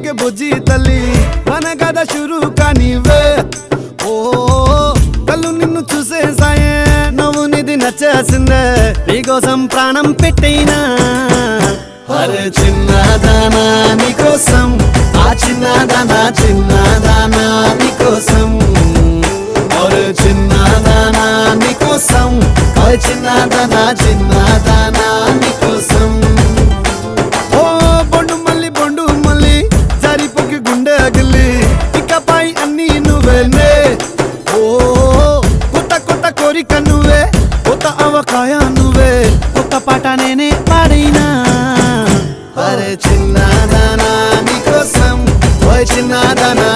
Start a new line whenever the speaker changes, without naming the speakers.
పొంగే బుజ్జి తల్లి మన కథ షురు కానివే ఓ కళ్ళు నిన్ను చూసేసాయే నువ్వు నిధి నచ్చేసిందే నీకోసం ప్రాణం పెట్టైనా అరే చిన్నదానా నీకోసం ఆ చిన్నదానా చిన్నదానా నీకోసం అరే చిన్నదానా నీకోసం చిన్నదానా చిన్నదానా నీకోసం ఓ బొండు మళ్ళీ జారిపోకి గుండె అగిలి ఇకపై అన్ని నువ్వేనే ఓ కొత్త కోరిక నువ్వే కొత్త అవకాయ నువ్వే కొత్త పాట నేనే పాడైనా అరే చిన్నదానా నీకోసం చిన్నదానా